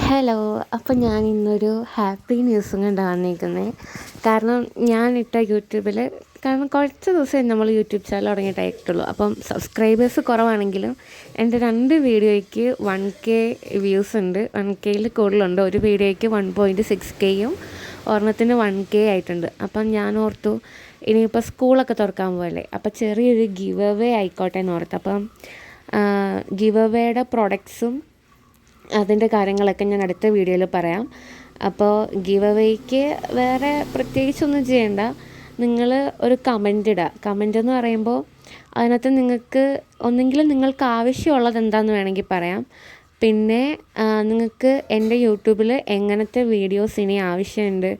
Hello. അപ്പോൾ ഞാൻ ഇന്നൊരു ഹാപ്പി ന്യൂസും കൊണ്ടാണ് വന്നിരിക്കുന്നത്. കാരണം ഞാനിട്ട യൂട്യൂബിൽ കുറച്ച് ദിവസമേ നമ്മൾ യൂട്യൂബ് ചാനൽ തുടങ്ങിയിട്ടായിട്ടുള്ളൂ. അപ്പം സബ്സ്ക്രൈബേഴ്സ് കുറവാണെങ്കിലും എൻ്റെ 2 വീഡിയോയ്ക്ക് 1K വ്യൂസ് ഉണ്ട്. 1Kയിൽ കൂടുതലുണ്ട്. ഒരു വീഡിയോയ്ക്ക് 1.6Kയും ഒരെണ്ണത്തിന് 1K ആയിട്ടുണ്ട്. അപ്പം ഞാൻ ഓർത്തു ഇനിയിപ്പോൾ സ്കൂളൊക്കെ തുറക്കാൻ പോകല്ലേ, അപ്പോൾ ചെറിയൊരു ഗിവ് അവേ ആയിക്കോട്ടെ എന്ന് ഓർത്തു. അപ്പം ഗിവ് അവേയുടെ പ്രൊഡക്ട്സും അതിൻ്റെ കാര്യങ്ങളൊക്കെ ഞാൻ അടുത്ത വീഡിയോയിൽ പറയാം. അപ്പോൾ ഗിവ് അവേയ്ക്ക് വേറെ പ്രത്യേകിച്ചൊന്നും ചെയ്യണ്ട. നിങ്ങൾ ഒരു കമൻ്റ് ഇടുക. കമൻ്റ് എന്ന് പറയുമ്പോൾ അതിനകത്ത് നിങ്ങൾക്ക് ഒന്നെങ്കിലും നിങ്ങൾക്ക് ആവശ്യമുള്ളത് എന്താണെന്ന് വേണമെങ്കിൽ പറയാം. പിന്നെ നിങ്ങൾക്ക് എൻ്റെ യൂട്യൂബിൽ എങ്ങനത്തെ വീഡിയോസ് ഇനി ആവശ്യമുണ്ട്,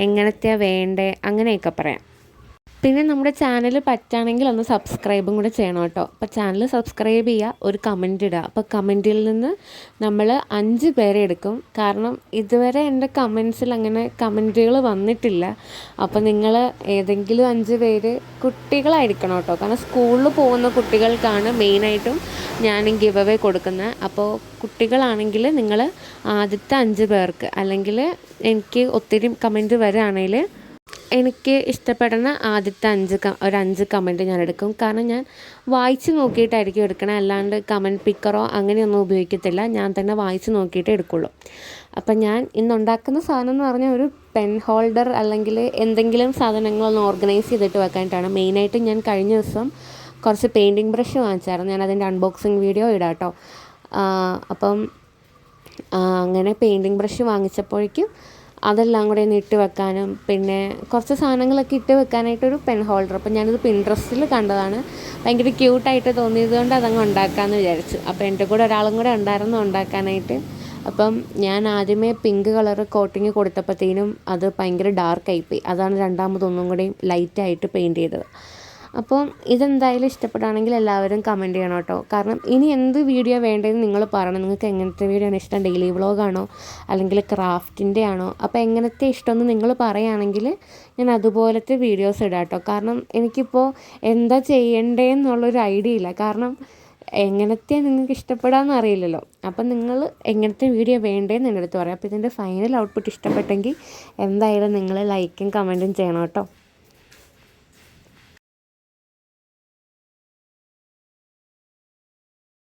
എങ്ങനത്തെയാണ് വേണ്ടേ, അങ്ങനെയൊക്കെ പറയാം. പിന്നെ നമ്മുടെ ചാനൽ പറ്റുകയാണെങ്കിൽ ഒന്ന് സബ്സ്ക്രൈബും കൂടെ ചെയ്യണം കേട്ടോ. അപ്പോൾ ചാനൽ സബ്സ്ക്രൈബ് ചെയ്യുക, ഒരു കമൻ്റ് ഇടുക. അപ്പോൾ കമൻറ്റിൽ നിന്ന് നമ്മൾ 5 പേരെ എടുക്കും. കാരണം ഇതുവരെ എൻ്റെ കമൻസിൽ അങ്ങനെ കമൻറ്റുകൾ വന്നിട്ടില്ല. അപ്പോൾ നിങ്ങൾ ഏതെങ്കിലും 5 പേര് കുട്ടികളായിരിക്കണം കേട്ടോ. കാരണം സ്കൂളിൽ പോകുന്ന കുട്ടികൾക്കാണ് മെയിനായിട്ടും ഞാൻ ഗിവ് അവേ കൊടുക്കുന്നത്. അപ്പോൾ കുട്ടികളാണെങ്കിൽ നിങ്ങൾ ആദ്യത്തെ 5 പേർക്ക്, അല്ലെങ്കിൽ എനിക്ക് ഒത്തിരി കമൻറ്റ് വരികയാണെങ്കിൽ എനിക്ക് ഇഷ്ടപ്പെടുന്ന ആദ്യത്തെ 5 കമൻറ്റ് ഞാൻ എടുക്കും. കാരണം ഞാൻ വായിച്ച് നോക്കിയിട്ടായിരിക്കും എടുക്കണേ, അല്ലാണ്ട് കമൻറ്റ് പിക്കറോ അങ്ങനെയൊന്നും ഉപയോഗിക്കത്തില്ല. ഞാൻ തന്നെ വായിച്ച് നോക്കിയിട്ടേ എടുക്കുള്ളൂ. അപ്പം ഞാൻ ഇന്നുണ്ടാക്കുന്ന സാധനം എന്ന് പറഞ്ഞാൽ ഒരു പെൻ ഹോൾഡർ അല്ലെങ്കിൽ എന്തെങ്കിലും സാധനങ്ങളൊന്ന് ഓർഗനൈസ് ചെയ്തിട്ട് വെക്കാനായിട്ടാണ്. മെയിനായിട്ട് ഞാൻ കഴിഞ്ഞ ദിവസം കുറച്ച് പെയിൻറ്റിങ് ബ്രഷ് വാങ്ങിച്ചായിരുന്നു. ഞാൻ അതിൻ്റെ അൺബോക്സിങ് വീഡിയോ ഇടാം കേട്ടോ. അപ്പം അങ്ങനെ പെയിൻറ്റിങ് ബ്രഷ് വാങ്ങിച്ചപ്പോഴേക്കും അതെല്ലാം കൂടെ ഒന്ന് ഇട്ട് വെക്കാനും പിന്നെ കുറച്ച് സാധനങ്ങളൊക്കെ ഇട്ട് വെക്കാനായിട്ടൊരു പെൻ ഹോൾഡർ. അപ്പം ഞാനിത് പിൻട്രസ്റ്റിൽ കണ്ടതാണ്, ഭയങ്കര ക്യൂട്ടായിട്ട് തോന്നിയത് കൊണ്ട് അതങ്ങ് ഉണ്ടാക്കാമെന്ന് വിചാരിച്ചു. അപ്പോൾ എൻ്റെ കൂടെ ഒരാളും കൂടെ ഉണ്ടായിരുന്നു ഉണ്ടാക്കാനായിട്ട്. അപ്പം ഞാൻ ആദ്യമേ പിങ്ക് കളർ കോട്ടിങ് കൊടുത്തപ്പോഴത്തേനും അത് ഭയങ്കര ഡാർക്കായിപ്പോയി. അതാണ് രണ്ടാമതൊന്നും കൂടെയും ലൈറ്റായിട്ട് പെയിൻറ്റ് ചെയ്തത്. അപ്പം ഇതെന്തായാലും ഇഷ്ടപ്പെടുകയാണെങ്കിൽ എല്ലാവരും കമൻറ്റ് ചെയ്യണം കേട്ടോ. കാരണം ഇനി എന്ത് വീഡിയോ വേണ്ടതെന്ന് നിങ്ങൾ പറയണം. നിങ്ങൾക്ക് എങ്ങനത്തെ വീഡിയോ ആണ് ഇഷ്ടം? ഡെയിലി വ്ളോഗാണോ അല്ലെങ്കിൽ ക്രാഫ്റ്റിൻ്റെ ആണോ? അപ്പോൾ എങ്ങനത്തെ ഇഷ്ടമെന്ന് നിങ്ങൾ പറയുകയാണെങ്കിൽ ഞാൻ അതുപോലത്തെ വീഡിയോസ് ഇടാം കേട്ടോ. കാരണം എനിക്കിപ്പോൾ എന്താ ചെയ്യേണ്ടതെന്നുള്ളൊരു ഐഡിയ ഇല്ല. കാരണം എങ്ങനത്തെയാണ് നിങ്ങൾക്ക് ഇഷ്ടപ്പെടാമെന്ന് അറിയില്ലല്ലോ. അപ്പം നിങ്ങൾ എങ്ങനത്തെ വീഡിയോ വേണ്ടതെന്ന് എൻ്റെ അടുത്ത് പറയാം. അപ്പോൾ ഇതിൻ്റെ ഫൈനൽ ഔട്ട്പുട്ട് ഇഷ്ടപ്പെട്ടെങ്കിൽ എന്തായാലും നിങ്ങൾ ലൈക്കും കമൻറ്റും ചെയ്യണം കേട്ടോ.